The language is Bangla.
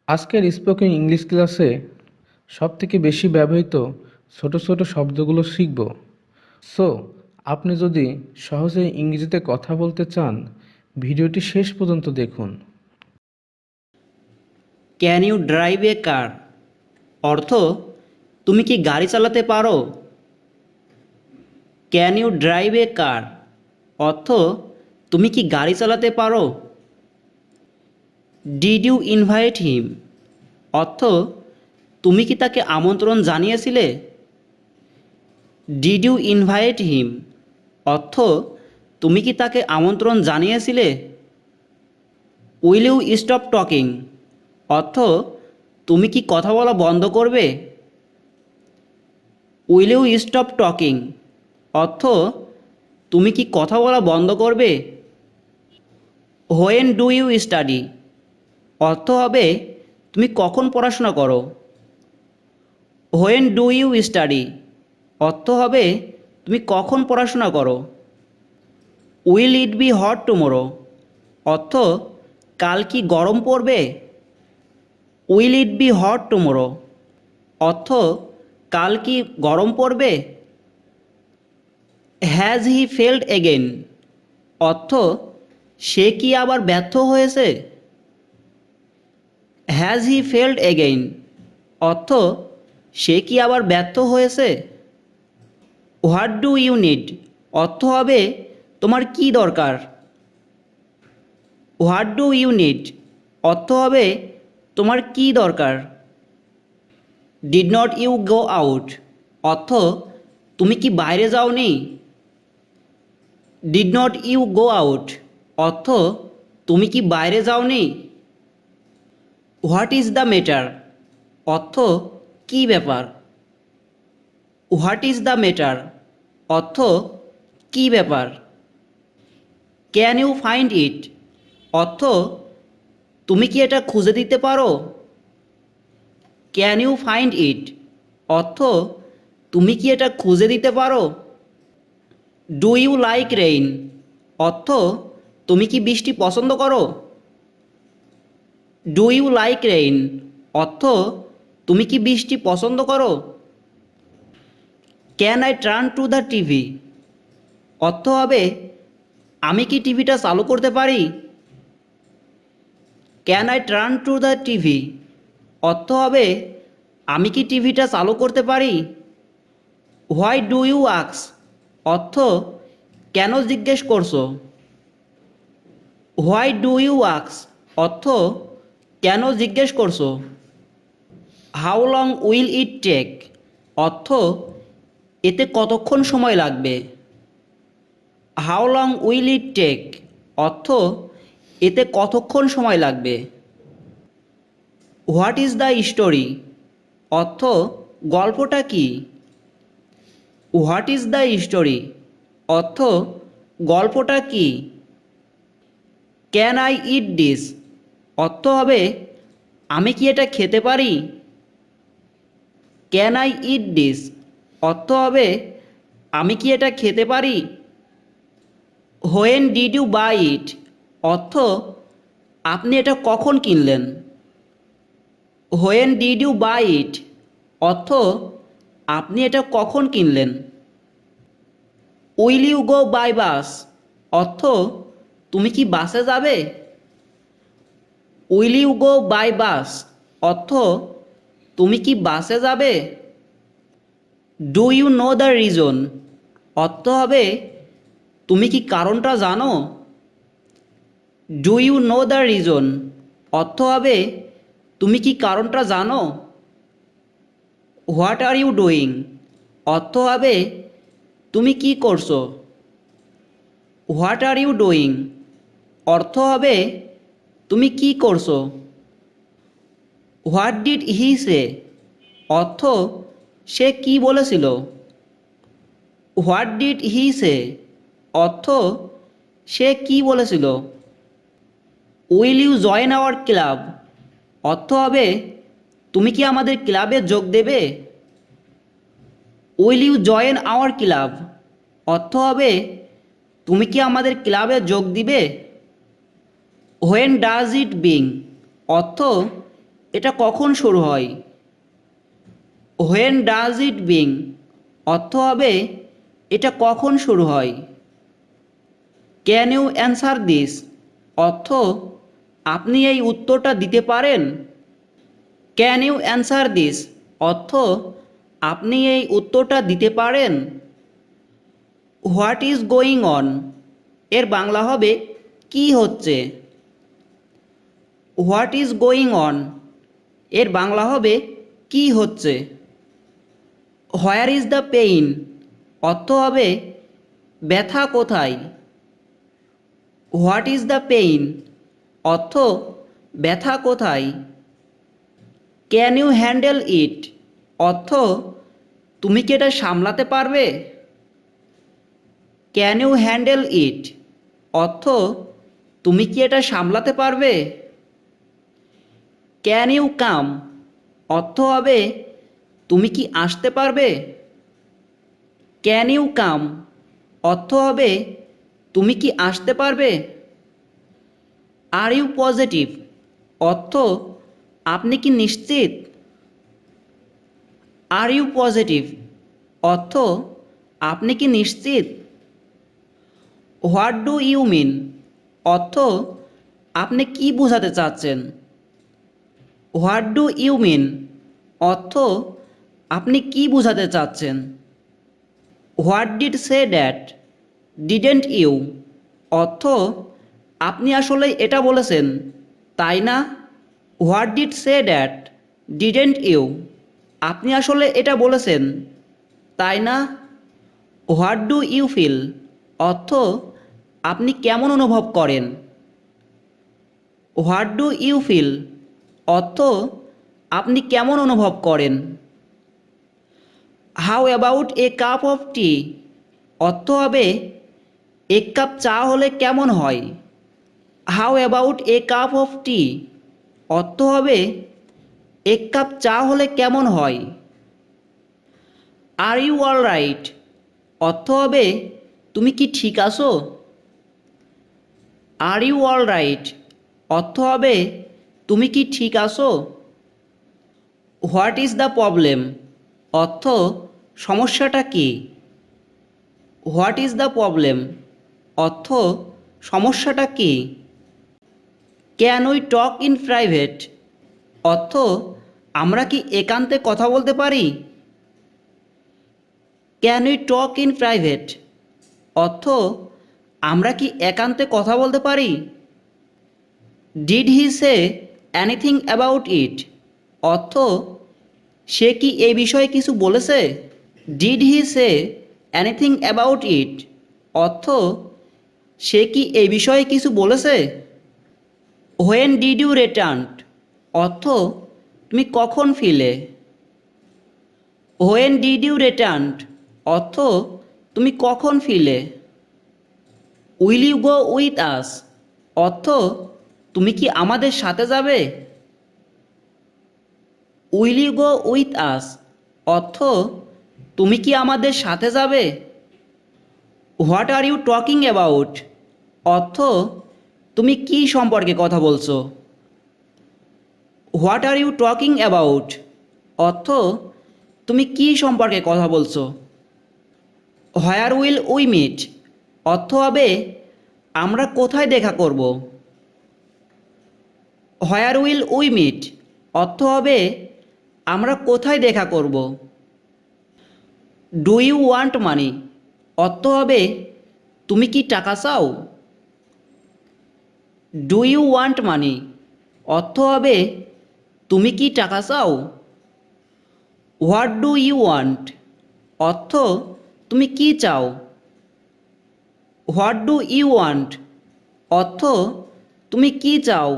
আজকের স্পোকেন ইংলিশ ক্লাসে সবথেকে বেশি ব্যবহৃত ছোট ছোট শব্দগুলো শিখব। সো আপনি যদি সহজে ইংরেজিতে কথা বলতে চান, ভিডিওটি শেষ পর্যন্ত দেখুন। ক্যান ইউ ড্রাইভ এ কার অর্থ তুমি কি গাড়ি চালাতে পারো। ক্যান ইউ ড্রাইভ এ কার অর্থ তুমি কি গাড়ি চালাতে পারো। ডিড ইউ ইনভাইট হিম অর্থ তুমি কি তাকে আমন্ত্রণ জানিয়েছিলে। ডিড ইউ ইনভাইট হিম অর্থ তুমি কি তাকে আমন্ত্রণ জানিয়েছিলে। উইল ইউ স্টপ টকিং অর্থ তুমি কি কথা বলা বন্ধ করবে। উইল ইউ স্টপ টকিং অর্থ তুমি কি কথা বলা বন্ধ করবে। হোয়েন ডু ইউ স্টাডি অর্থ হবে তুমি কখন পড়াশোনা করো। হোয়েন ডু ইউ স্টাডি অর্থ হবে তুমি কখন পড়াশোনা করো। Will it be hot tomorrow অর্থ কাল কি গরম পড়বে। Will it be hot tomorrow অর্থ কাল কি গরম পড়বে। হ্যাজ হি ফেল্ড এগেন অর্থ সে কি আবার ব্যর্থ হয়েছে। হ্যাজ হি ফেল্ড এগেইন অর্থ সে কি আবার ব্যর্থ হয়েছে। হোয়াট ডু ইউ নিড অর্থ হবে তোমার কি দরকার। হোয়াট ডু ইউ নিড অর্থ হবে তোমার কি দরকার। Did not you go out অর্থ তুমি কি বাইরে যাওনি। Did not you go out অর্থ তুমি কি বাইরে যাওনি। হোয়াট ইজ দ্য ম্যাটার অর্থ কী ব্যাপার। হোয়াট ইজ দ্য ম্যাটার অর্থ কী ব্যাপার। ক্যান ইউ ফাইন্ড ইট অর্থ তুমি কি এটা খুঁজে দিতে পারো। ক্যান ইউ ফাইন্ড ইট অর্থ তুমি কি এটা খুঁজে দিতে পারো। ডু ইউ লাইক রেইন অর্থ তুমি কি বৃষ্টি পছন্দ করো। ডু ইউ লাইক রেইন অর্থ তুমি কি বৃষ্টি পছন্দ করো। Can I turn to the TV অর্থ হবে আমি কি টিভিটা চালু করতে পারি। Can I turn to the TV অর্থ হবে আমি কি টিভিটা চালু করতে পারি। হোয়াই ডু ইউ আক্স অর্থ কেন জিজ্ঞেস করছো। হোয়াই ডু ইউ আক্স অর্থ কেন জিজ্ঞেস করছো। How long will it take অর্থ এতে কতক্ষণ সময় লাগবে। How long will it take অর্থ এতে কতক্ষণ সময় লাগবে। হোয়াট ইজ দ্য স্টোরি অর্থ গল্পটা কি। হোয়াট ইজ দ্য স্টোরি অর্থ গল্পটা কি। ক্যান আই ইট দিস অর্থ হবে আমি কি এটা খেতে পারি। ক্যান আই ইট দিস অর্থ হবে আমি কি এটা খেতে পারি। When did you buy it অর্থ আপনি এটা কখন কিনলেন। When did you buy it অর্থ আপনি এটা কখন কিনলেন। Will you go by bus অর্থ তুমি কি বাসে যাবে। Will you go by bus অর্থ তুমি কি বাসে যাবে। Do you know the reason অর্থ হবে তুমি কি কারণটা জানো। Do you know the reason অর্থ হবে তুমি কি কারণটা জানো। হোয়াট আর ইউ ডুইং অর্থ হবে তুমি কি করছো। হোয়াট আর ইউ ডুইং অর্থ হবে তুমি কি করছো। হোয়াট ডিড হি সে অর্থ সে কি বলেছিল। হোয়াট ডিড হি সে অর্থ সে কি বলেছিল। Will you join our club অর্থ হবে তুমি কি আমাদের ক্লাবে যোগ দেবে। Will you join our club অর্থ হবে তুমি কি আমাদের ক্লাবে যোগ দিবে। হোয়েন ডাজ ইট বিং অর্থ এটা কখন শুরু হয়? হোয়েন ডাজ ইট বিং অর্থ হবে এটা কখন শুরু হয়? ক্যান ইউ অ্যান্সার দিস অর্থ আপনি এই উত্তরটা দিতে পারেন? ক্যান ইউ অ্যান্সার দিস অর্থ আপনি এই উত্তরটা দিতে পারেন? হোয়াট ইজ গোয়িং অন এর বাংলা হবে কি হচ্ছে? হোয়াট ইজ গোয়িং অন এর বাংলা হবে কি হচ্ছে? হোয়ার ইজ দ্য পেইন অর্থ হবে ব্যথা কোথায়? হোয়াট ইজ দ্য পেইন অর্থ ব্যথা কোথায়? ক্যান ইউ হ্যান্ডেল ইট অর্থ তুমি কি এটা সামলাতে পারবে? ক্যান ইউ হ্যান্ডেল ইট অর্থ তুমি কি এটা সামলাতে পারবে? ক্যান ইউ কাম অর্থ হবে তুমি কি আসতে পারবে? ক্যান ইউ কাম অর্থ হবে তুমি কি আসতে পারবে? আর ইউ পজিটিভ অর্থ আপনি কি নিশ্চিত? আর ইউ পজিটিভ অর্থ আপনি কি নিশ্চিত? হোয়াট ডু ইউ মিন অর্থ আপনি কি বোঝাতে চাচ্ছেন? হোয়াট ডু ইউ মিন অর্থ আপনি কি বোঝাতে চাচ্ছেন? What did say that didn't you অর্থ আপনি আসলে এটা বলেছেন তাই না? What did say that didn't you আপনি আসলে এটা বলেছেন তাই না? হোয়াট ডু ইউ ফিল অর্থ আপনি কেমন অনুভব করেন? হোয়াট ডু ইউ ফিল অর্থ আপনি কেমন অনুভব করেন? How about a cup of tea অর্থ হবে এক কাপ চা হলে কেমন হয়? How about a cup of tea অর্থ হবে এক কাপ চা হলে কেমন হয়? আর ইউ অল রাইট অর্থ হবে তুমি কি ঠিক আছো? আর ইউ অল রাইট অর্থ হবে তুমি কি ঠিক আছো? হোয়াট ইজ দ্য প্রবলেম অর্থ সমস্যাটা কি? হোয়াট ইজ দ্য প্রবলেম অর্থ সমস্যাটা কি? Can we talk in private অর্থ আমরা কি একান্তে কথা বলতে পারি? Can we talk in private অর্থ আমরা কি একান্তে কথা বলতে পারি? Did he say anything about it অর্থ সে কি এই বিষয়ে কিছু বলেছে? Did he say anything about it অর্থ সে কি এই বিষয়ে কিছু বলেছে? হোয়েন ডিড ইউ রিটার্ন অর্থ তুমি কখন ফিরলে? হোয়েন ডিড ইউ রিটার্ন অর্থ তুমি কখন ফিরলে? Will you go with us অর্থ তুমি কি আমাদের সাথে যাবে? Will you go with us অর্থ তুমি কি আমাদের সাথে যাবে? What are you talking about অর্থ তুমি কি সম্পর্কে কথা বলছো? What are you talking about অর্থ তুমি কি সম্পর্কে কথা বলছো? হোয়ার উইল উই মিট অর্থ হবে আমরা কোথায় দেখা করব? হোয়ার উইল উই মিট অর্থ হবে আমরা কোথায় দেখা করব? ডু ইউ ওয়ান্ট মানি অর্থ হবে তুমি কি টাকা চাও? ডু ইউ ওয়ান্ট মানি অর্থ হবে তুমি কি টাকা চাও? হোয়াট ডু ইউ ওয়ান্ট অর্থ তুমি কি চাও? হোয়াট ডু ইউ ওয়ান্ট অর্থ তুমি কি চাও?